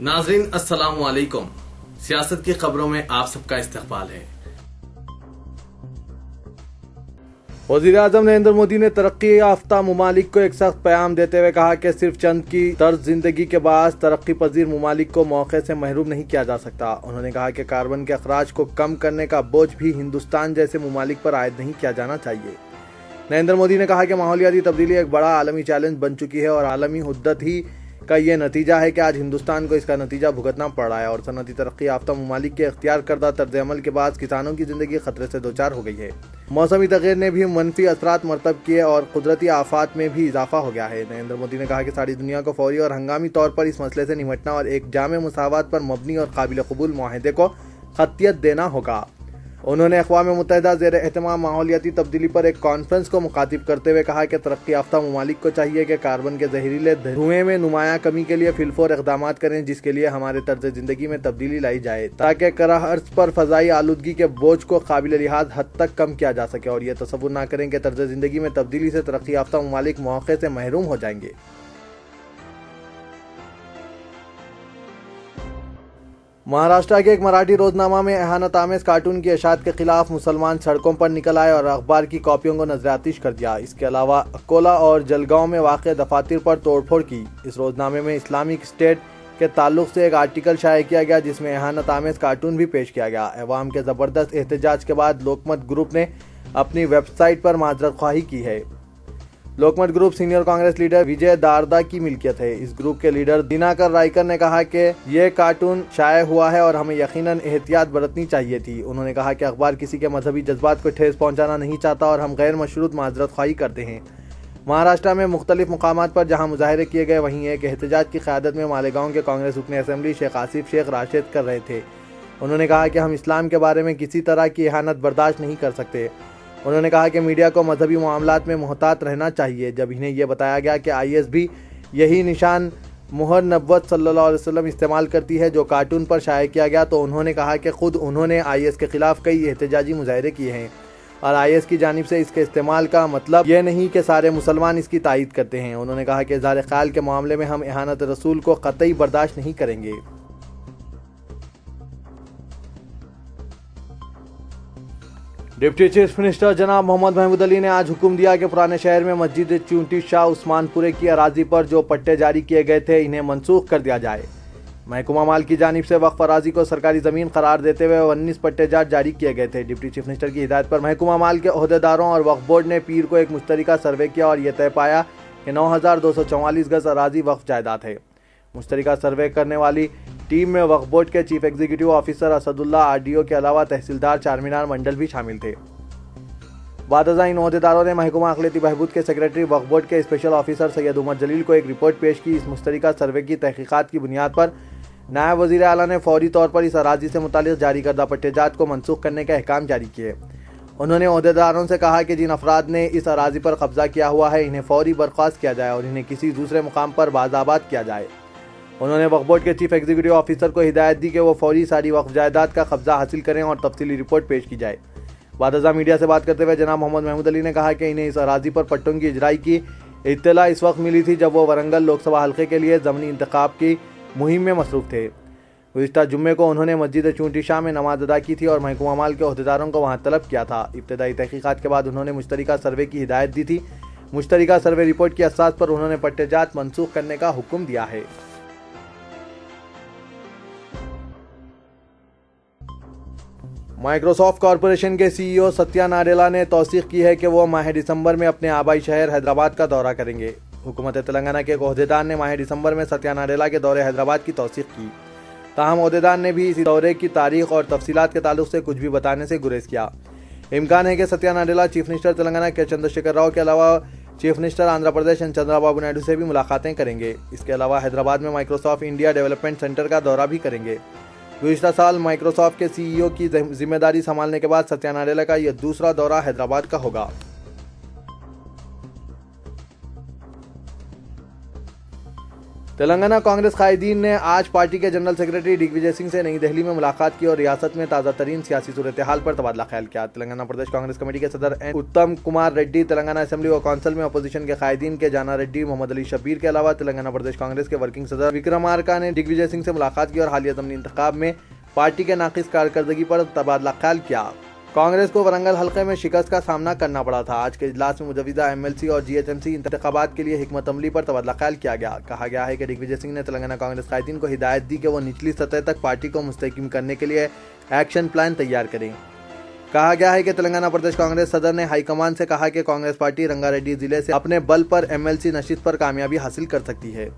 नाजरीन अस्सलाम वालेकुम। सियासत की खबरों में आप सबका इस्तकबाल है। वज़ीर आज़म नरेंद्र मोदी ने तरक्की याफ्ता ममालिक को एक सख्त पैगाम देते हुए कहा कि सिर्फ चंद की तर्ज जिंदगी के बायस तरक्की पजीर ममालिक को मौके से महरूम नहीं किया जा सकता। उन्होंने कहा कि कार्बन के अखराज को कम करने का बोझ भी हिंदुस्तान जैसे ममालिक पर आयद नहीं किया जाना चाहिए। नरेंद्र मोदी ने कहा कि माहौलियाती तब्दीली एक बड़ा आलमी चैलेंज बन चुकी है और आलमी हुद्दत ही का ये नतीजा है कि आज हिंदुस्तान को इसका नतीजा भुगतना पड़ रहा है और सनती तरक्की याफ्ता ममालिक के इख्तियार करदा तर्ज अमल के बाद किसानों की जिंदगी खतरे से दोचार हो गई है। मौसमी तगीर ने भी मनफी असरात मरतब किए और कुदरती आफात में भी इजाफा हो गया है। नरेंद्र मोदी ने कहा कि सारी दुनिया को फौरी और हंगामी तौर पर इस मसले से निपटना और एक जामे मुसावात पर मबनी और काबिल कबूल मुआहदे को खतियत देना होगा। उन्होंने अक़वाम मुत्तहिदा ज़ेर एहतमाम माहौलियाती तब्दीली पर एक कॉन्फ्रेंस को मुखातिब करते हुए कहा कि तरक्की याफ्ता ममालिक को चाहिए कि कार्बन के जहरीले धुएं में नुमाया कमी के लिए फिलफोर इक़दामात करें, जिसके लिए हमारे तर्ज ज़िंदगी में तब्दीली लाई जाए ताकि करह अर्ज़ पर फ़ज़ाई आलूदगी के बोझ को काबिल लिहाज हद तक कम किया जा सके और ये तसव्वुर न करें कि तर्ज ज़िंदगी में तब्दीली से तरक्की याफ्ता ममालिक मौके से महरूम हो जाएंगे। महाराष्ट्र के एक मराठी रोजनामा में एहानत आमेज कार्टून की अशात के खिलाफ मुसलमान सड़कों पर निकल आए और अखबार की कॉपियों को नजरातिश कर दिया। इसके अलावा अकोला और जलगांव में वाक़ दफातर पर तोड़फोड़ की। इस रोजनामे में इस्लामिक स्टेट के ताल्लुक से एक आर्टिकल शाये किया गया जिसमें एहानत आमेज कार्टून भी पेश किया गया। अवाम के ज़बरदस्त एहतजाज के बाद लोकमत ग्रुप ने अपनी वेबसाइट पर माजरत ख्वाही की है। लोकमत ग्रुप सीनियर कांग्रेस लीडर विजय दारदा की मिल्कियत है। इस ग्रुप के लीडर दिनाकर रायकर ने कहा कि ये कार्टून शाये हुआ है और हमें यकीनन एहतियात बरतनी चाहिए थी। उन्होंने कहा कि अखबार किसी के मजहबी जज्बात को ठेस पहुंचाना नहीं चाहता और हम गैर मशरूत माजरत ख्वाही करते हैं। महाराष्ट्र में मुख्तलिफ मुकामात पर जहाँ मुजाहरे किए गए वहीं एक एहतजाज की क़यादत में मालेगांव के कांग्रेस रुकन असम्बली शेख आसिफ शेख राशिद कर रहे थे। उन्होंने कहा कि हम इस्लाम के बारे में किसी तरह की इहानत बर्दाश्त नहीं कर सकते। उन्होंने कहा कि मीडिया को मजहबी मामलात में मुहतात रहना चाहिए। जब इन्हें यह बताया गया कि IS भी यही निशान मुहर नब्वत सल्लल्लाहु अलैहि वसल्लम इस्तेमाल करती है जो कार्टून पर शाये किया गया, तो उन्होंने कहा कि ख़ुद उन्होंने IS के ख़िलाफ़ कई एहतजाजी मुजाहरे किए हैं और IS की जानिब से इसके इस्तेमाल का मतलब यह नहीं कि सारे मुसलमान इसकी तायीद करते हैं। उन्होंने कहा कि इज़हार ख़याल के मामले में हम इहानत रसूल को क़तई बर्दाश्त नहीं करेंगे। डिप्टी चीफ मिनिस्टर जनाब मोहम्मद महमूद अली ने आज हुक्म दिया कि पुराने शहर में मस्जिद चूंटी शाह उस्मानपुरे की अराजी पर जो पट्टे जारी किए गए थे इन्हें मनसूख कर दिया जाए। महकमा माल की जानिब से वक्फ अराजी को सरकारी ज़मीन करार देते हुए 19 पट्टे जारी किए गए थे। डिप्टी चीफ मिनिस्टर की हिदायत पर महकमा माल के अहदेदारों और वक्फ बोर्ड ने पीर को एक मुश्तरका सर्वे किया और यह तय पाया कि 9244 गज अराजी वक्फ जायदाद है। मुश्तरका सर्वे करने वाली टीम में वक्फ बोर्ड के chief executive officer Asadullah RDO के अलावा तहसीलदार चारमीनार मंडल भी शामिल थे। बादशाह इन अहदेदारों ने महकमा अक़लियती बहबूद के सेक्रेटरी वक्फ बोर्ड के स्पेशल ऑफिसर सैयद उमर जलील को एक रिपोर्ट पेश की। इस मुश्तरका सर्वे की तहकीकात की बुनियाद पर नायब वज़ीर आला ने फौरी तौर पर इस अराजी से मुतालिक जारी करदा पट्टेजात को मनसूख करने के अहकाम जारी किए। उन्होंने अहदेदारों से कहा कि जिन अफराद ने इस अराजी पर कब्जा किया हुआ है इन्हें फौरी बर्खास्त किया जाए और इन्हें किसी दूसरे मुकाम पर बाज़ाबाद किया जाए। उन्होंने वक्फ बोर्ड के चीफ एग्जीक्यूटिव ऑफिसर को हिदायत दी कि वो फौरी सारी वक्फ जायदाद का कब्जा हासिल करें और तफसीली रिपोर्ट पेश की जाए। बादशाह मीडिया से बात करते हुए जनाब मोहम्मद महमूद अली ने कहा कि इन्हें इस अराजी पर पट्टों की इजराई की इत्तला इस वक्त मिली थी जब वो वरंगल लोकसभा हल्के के लिए ज़मनी इंतखाब की मुहिम में मसरूफ़ थे। गुज़िश्ता जुम्मे को उन्होंने मस्जिद चूंटी शाह में नमाज अदा की थी और महकमा माल के अहदेदारों को वहाँ तलब किया था। इब्तदाई तहकीकात के बाद उन्होंने मुश्तरका सर्वे की हिदायत दी थी। मुश्तरका सर्वे रिपोर्ट की असास पर उन्होंने पट्टेजात मनसूख करने का हुक्म दिया है। माइक्रोसॉफ्ट कॉरपोरेशन के CEO सत्या नाडेला ने तौसीक की है कि वो माह दिसंबर में अपने आबाई शहर हैदराबाद का दौरा करेंगे। हुकूमत तेलंगाना के एक अहदेदार ने माह दिसंबर में सत्या नाडेला के दौरे हैदराबाद की तौसीक की। ताहम अहदेदार ने भी इस दौरे की तारीख और तफसीलात के ताल्लुक से कुछ भी बताने से गुरेज किया। इम्कान है कि सत्या नाडेला चीफ मिनिस्टर तेलंगाना के चंद्रशेखर राव के अलावा चीफ मिनिस्टर आंध्र प्रदेश चंद्रबाबू नायडू से भी मुलाकातें करेंगे। इसके अलावा हैदराबाद में माइक्रोसॉफ्ट इंडिया डेवलपमेंट सेंटर का दौरा भी करेंगे। गुज़िश्ता साल माइक्रोसॉफ्ट के CEO की जिम्मेदारी संभालने के बाद सत्या नाडेला का यह दूसरा दौरा हैदराबाद का होगा। تلنگانہ کانگریس قائدین نے آج پارٹی کے جنرل سیکرٹری ڈگ وجے سنگھ سے نئی دہلی میں ملاقات کی اور ریاست میں تازہ ترین سیاسی صورتحال پر تبادلہ خیال کیا۔ تلنگانہ پردیش کانگریس کمیٹی کے صدر اتم کمار ریڈی، تلنگانہ اسمبلی و کونسل میں اپوزیشن کے قائدین کے جانا ریڈی، محمد علی شبیر کے علاوہ تلنگانہ پردیش کانگریس کے ورکنگ صدر وکرمارکا نے ڈگ وجے سنگھ سے ملاقات کی اور حالیہ ضمنی انتخاب میں پارٹی کے ناقص کارکردگی پر تبادلہ خیال کیا۔ کانگریس کو ورنگل حلقے میں شکست کا سامنا کرنا پڑا تھا۔ آج کے اجلاس میں مجوزہ MLC اور GHMC انتخابات کے لیے حکمت عملی پر تبادلہ خیال کیا گیا۔ کہا گیا ہے کہ ڈگ وجے سنگھ نے تلنگانہ کانگریس قائدین کو ہدایت دی کہ وہ نچلی سطح تک پارٹی کو مستحکم کرنے کے لیے ایکشن پلان تیار کریں۔ کہا گیا ہے کہ تلنگانہ پردیش کانگریس صدر نے ہائی کمان سے کہا کہ کانگریس پارٹی رنگا ریڈی ضلع سے اپنے بل پر MLC نشست پر کامیابی حاصل کر سکتی ہے،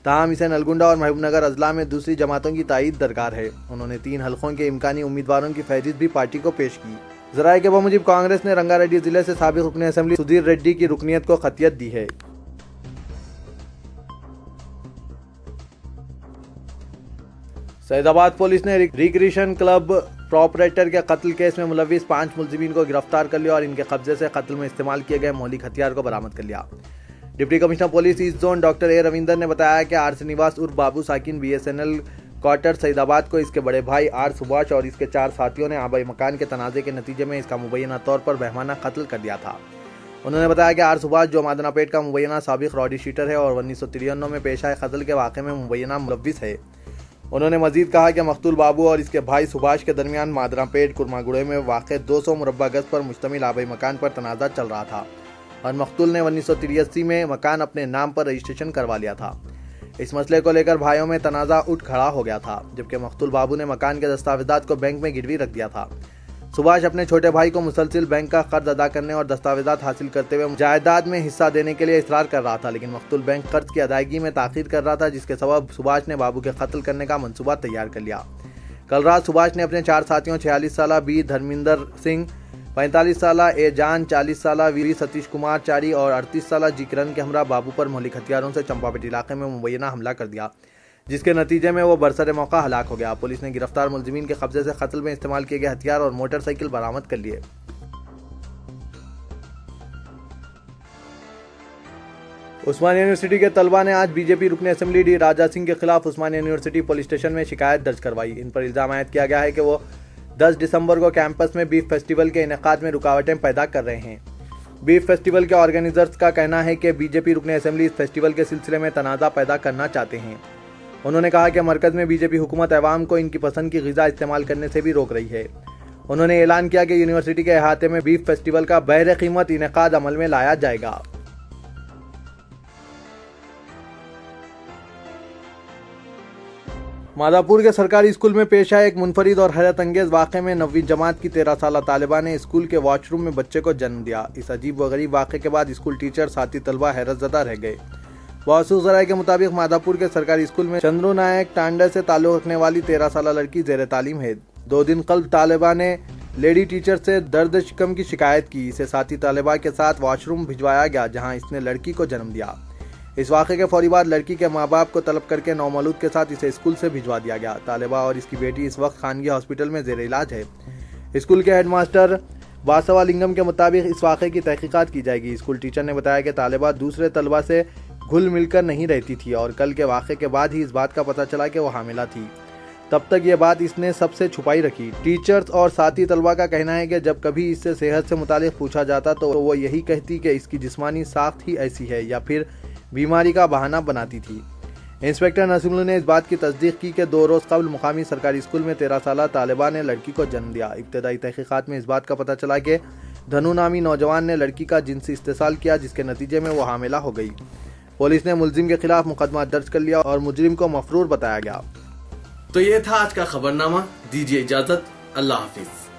تاہم اسے نلگنڈا اور محبوب نگر اضلاع میں دوسری جماعتوں کی تائید درکار ہے۔ انہوں نے 3 حلقوں کے امکانی امیدواروں کی فہرست بھی پارٹی کو پیش کی۔ ذرائع کے بموجب کانگریس نے رنگا ریڈی ضلع سے سابق رکن اسمبلی سدھیر ریڈی کی رکنیت کو خطیت دی ہے۔ سعید آباد پولیس نے ریکریشن کلب پراپریٹر کے قتل کیس میں ملوث 5 ملزمین کو گرفتار کر لیا اور ان کے قبضے سے قتل میں استعمال کیے گئے مہلک ہتھیار کو برآمد کر لیا۔ Deputy commissioner police east zone doctor A Ravinder نے بتایا کہ آر سرینواس عرف بابو ساکن BSNL کوارٹر سعید آباد کو اس کے بڑے بھائی آر سبھاش اور اس کے 4 ساتھیوں نے آبائی مکان کے تنازع کے نتیجے میں اس کا مبینہ طور پر بہمانہ قتل کر دیا تھا۔ انہوں نے بتایا کہ آر سبھاش جو مادنا پیٹ کا مبینہ سابق راڈی شیٹر ہے اور 1993 میں پیشہ قتل کے واقعے میں مبینہ ملوث ہے۔ انہوں نے مزید کہا کہ مقتول بابو اور اس کے بھائی سبھاش کے درمیان مادنا پیٹ کرماگڑے میں واقع 200 مربع گز پر مشتمل آبائی مکان پر تنازع چل رہا تھا اور مقتول نے 1983 میں مکان اپنے نام پر رجسٹریشن کروا لیا تھا۔ اس مسئلے کو لے کر بھائیوں میں تنازع اٹھ کھڑا ہو گیا تھا، جبکہ مقتول بابو نے مکان کے دستاویزات کو بینک میں گروی رکھ دیا تھا۔ سبھاش اپنے چھوٹے بھائی کو مسلسل بینک کا قرض ادا کرنے اور دستاویزات حاصل کرتے ہوئے جائیداد میں حصہ دینے کے لیے اصرار کر رہا تھا، لیکن مقتول بینک قرض کی ادائیگی میں تاخیر کر رہا تھا، جس کے سبب سبھاش نے بابو کے قتل کرنے کا منصوبہ تیار کر لیا۔ کل رات سبھاش نے اپنے 4 ساتھیوں 46 سالہ B دھرمیندر سنگھ، 45 سالہ A جان، 40 سالہ V ستیش کمار چاری اور 38 سالہ G کرن کے ہمراہ بابو پر مہلک ہتھیاروں سے چمپاپٹ علاقے میں مبینہ حملہ کر دیا، جس کے نتیجے میں وہ برسر موقع ہلاک ہو گیا۔ پولیس نے گرفتار ملزمین کے قبضے سے قتل میں استعمال کیے گئے ہتھیار اور موٹر سائیکل برآمد کر لیے۔ عثمانیہ یونیورسٹی کے طلبہ نے آج BJP رکن اسمبلی ڈی راجہ سنگھ کے خلاف عثمانیہ یونیورسٹی پولیس اسٹیشن میں شکایت درج کروائی۔ ان پر الزام عائد کیا گیا ہے کہ وہ 10 دسمبر کو کیمپس میں بیف فیسٹیول کے انعقاد میں رکاوٹیں پیدا کر رہے ہیں۔ بیف فیسٹیول کے آرگنائزرز کا کہنا ہے کہ BJP رکن اسمبلی اس فیسٹیول کے سلسلے میں تنازع پیدا کرنا چاہتے ہیں۔ انہوں نے کہا کہ مرکز میں BJP حکومت عوام کو ان کی پسند کی غذا استعمال کرنے سے بھی روک رہی ہے۔ انہوں نے اعلان کیا کہ یونیورسٹی کے احاطے میں بیف فیسٹیول کا بہر قیمت انعقاد عمل میں لایا جائے گا۔ مادھاپور کے سرکاری اسکول میں پیش آئے ایک منفرد اور حیرت انگیز واقعے میں 9ویں جماعت کی 13 سالہ طالبہ نے اسکول کے واش روم میں بچے کو جنم دیا۔ اس عجیب و غریب واقعے کے بعد اسکول ٹیچر ساتھی طلبہ حیرت زدہ رہ گئے۔ موثوق ذرائع کے مطابق مادھاپور کے سرکاری اسکول میں چندرو نائک ٹانڈے سے تعلق رکھنے والی 13 سالہ لڑکی زیر تعلیم ہے۔ 2 دن قبل طالبہ نے لیڈی ٹیچر سے درد شکم کی شکایت کی۔ اسے ساتھی طالبہ کے ساتھ واش روم بھجوایا گیا، جہاں اس نے لڑکی کو جنم دیا۔ اس واقعے کے فوری بعد لڑکی کے ماں باپ کو طلب کر کے نومولود کے ساتھ اسے اسکول سے بھجوا دیا گیا۔ طالبہ اور اس کی بیٹی اس وقت خانگی ہاسپٹل میں زیر علاج ہے۔ اسکول کے ہیڈ ماسٹر باسوا لنگم کے مطابق اس واقعے کی تحقیقات کی جائے گی۔ اسکول ٹیچر نے بتایا کہ طالبہ دوسرے طلبہ سے گھل مل کر نہیں رہتی تھی اور کل کے واقعے کے بعد ہی اس بات کا پتہ چلا کہ وہ حاملہ تھی۔ تب تک یہ بات اس نے سب سے چھپائی رکھی۔ ٹیچرز اور ساتھی طلبہ کا کہنا ہے کہ جب کبھی اس سے صحت سے متعلق پوچھا جاتا تو وہ یہی کہتی کہ اس کی جسمانی ساخت ہی ایسی ہے یا پھر بیماری کا بہانہ بناتی تھی۔ انسپکٹر نسیم اللہ نے اس بات کی تصدیق کی کہ 2 روز قبل مقامی سرکاری اسکول میں 13 سالہ طالبہ نے لڑکی کو جنم دیا۔ ابتدائی تحقیقات میں اس بات کا پتہ چلا کہ دھنو نامی نوجوان نے لڑکی کا جنسی استحصال کیا، جس کے نتیجے میں وہ حاملہ ہو گئی۔ پولیس نے ملزم کے خلاف مقدمہ درج کر لیا اور مجرم کو مفرور بتایا گیا۔ تو یہ تھا آج کا خبرنامہ۔ دیجیے اجازت، اللہ حافظ۔